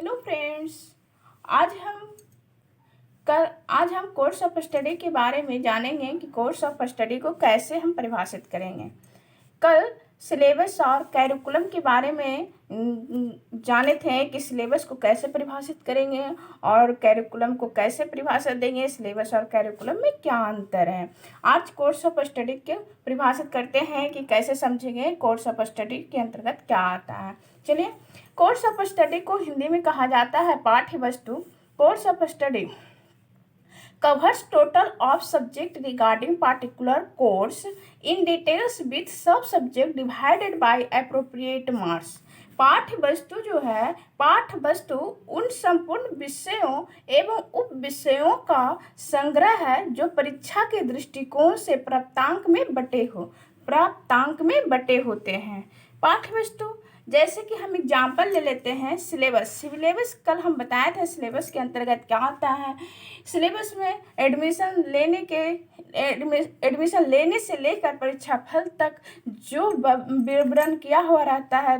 Hello friends. आज हम आज हम कोर्स ऑफ स्टडी के बारे में जानेंगे कि कोर्स ऑफ स्टडी को कैसे हम परिभाषित करेंगे। कल सिलेबस और कैरिकुलम के बारे में जाने थे कि सिलेबस को कैसे परिभाषित करेंगे और कैरिकुलम को कैसे परिभाषित देंगे। सिलेबस और कैरिकुलम में क्या अंतर है। आज कोर्स ऑफ स्टडी के परिभाषित करते हैं कि कैसे समझेंगे कोर्स ऑफ स्टडी के अंतर्गत क्या आता है। चलिए, कोर्स ऑफ स्टडी को हिंदी में कहा जाता है पाठ्य वस्तु। Course of study covers total of subject regarding particular course in details with सब subject divided by appropriate marks। पाठ्य वस्तु जो है, पाठ्य वस्तु उन संपूर्ण विषयों एवं उप विषयों का संग्रह है जो परीक्षा के दृष्टिकोण से प्राप्तांक में बटे होते हैं। पाठ्य वस्तु जैसे कि हम एग्जाम्पल ले लेते हैं। सिलेबस कल हम बताए थे सिलेबस के अंतर्गत क्या आता है। सिलेबस में एडमिशन लेने से लेकर परीक्षा फल तक जो विवरण किया हुआ रहता है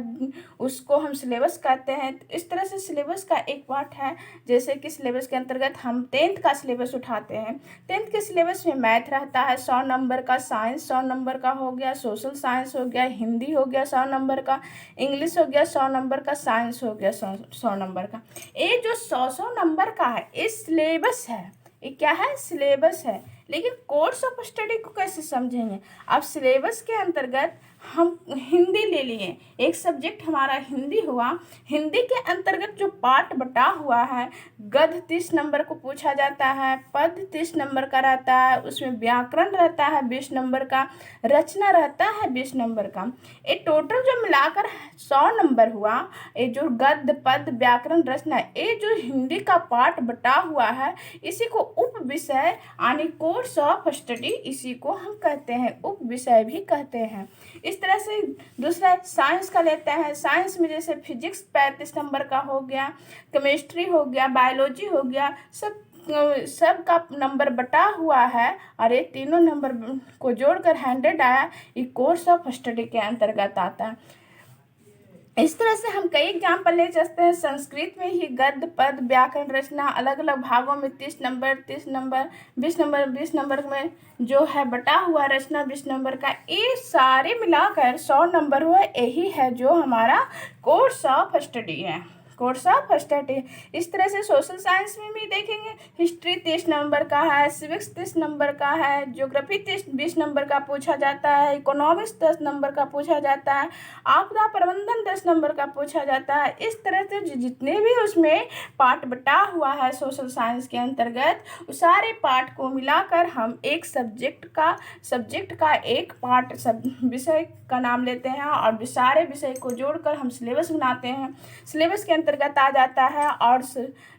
उसको हम सिलेबस कहते हैं। इस तरह से सिलेबस का एक पार्ट है। जैसे कि सिलेबस के अंतर्गत हम 10th का सिलेबस उठाते हैं। 10th के सिलेबस में मैथ रहता है 100 नंबर का, साइंस 100 नंबर का हो गया, सोशल साइंस हो गया, हिंदी हो गया 100 नंबर का, इंग्लिश हो गया 100 नंबर का, साइंस हो गया 100 नंबर का। ये जो 100 नंबर का है ये सिलेबस है। ये क्या है? सिलेबस है। लेकिन कोर्स ऑफ स्टडी को कैसे समझेंगे? अब सिलेबस के अंतर्गत हम हिंदी ले लिए, एक सब्जेक्ट हमारा हिंदी हुआ। हिंदी के अंतर्गत जो पार्ट बटा हुआ है, गद्य 30 नंबर को पूछा जाता है, पद 30 नंबर का रहता है, उसमें व्याकरण रहता है 20 नंबर का, रचना रहता है 20 नंबर का। ये टोटल जो मिलाकर 100 नंबर हुआ। ये जो गद्य, पद, व्याकरण, रचना, ये जो हिंदी का पार्ट बटा हुआ है इसी को उप विषय यानी कोर्स ऑफ स्टडी इसी को हम कहते हैं, उप विषय भी कहते हैं। इस तरह से दूसरा साइंस का लेते हैं। साइंस में जैसे फिजिक्स 35 नंबर का हो गया, केमिस्ट्री हो गया, बायोलॉजी हो गया, सब का नंबर बटा हुआ है और ये तीनों नंबर को जोड़कर 100 आया। ये कोर्स ऑफ स्टडी के अंतर्गत आता है। इस तरह से हम कई एग्जाम्पल ले सकते हैं। संस्कृत में ही गद्य, पद, व्याकरण, रचना अलग अलग भागों में 30 नंबर 20 नंबर में जो है बटा हुआ रचना 20 नंबर का, ये सारे मिलाकर 100 नंबर हुआ। यही है जो हमारा कोर्स ऑफ स्टडी है, कोर्स ऑफ स्टडी। इस तरह से सोशल साइंस में भी देखेंगे, हिस्ट्री 30 नंबर का है, सिविक्स 30 नंबर का है, ज्योग्राफी 20 नंबर का पूछा जाता है, इकोनॉमिक्स 10 नंबर का पूछा जाता है, आपदा प्रबंधन 10 नंबर का पूछा जाता है। इस तरह से जितने भी उसमें पार्ट बटा हुआ है सोशल साइंस के अंतर्गत, उस सारे पार्ट को मिलाकर हम एक सब्जेक्ट का एक पार्ट विषय का नाम लेते हैं और सारे विषय को जोड़कर हम सिलेबस बनाते हैं। सिलेबस के अंतर्गत आ जाता है और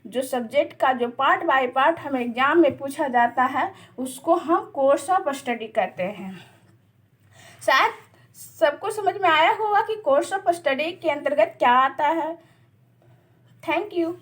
जो सब्जेक्ट का जो पार्ट बाय पार्ट हमें एग्जाम में पूछा जाता है उसको हम कोर्स ऑफ स्टडी कहते हैं। शायद सबको समझ में आया होगा कि कोर्स ऑफ स्टडी के अंतर्गत क्या आता है। Thank you.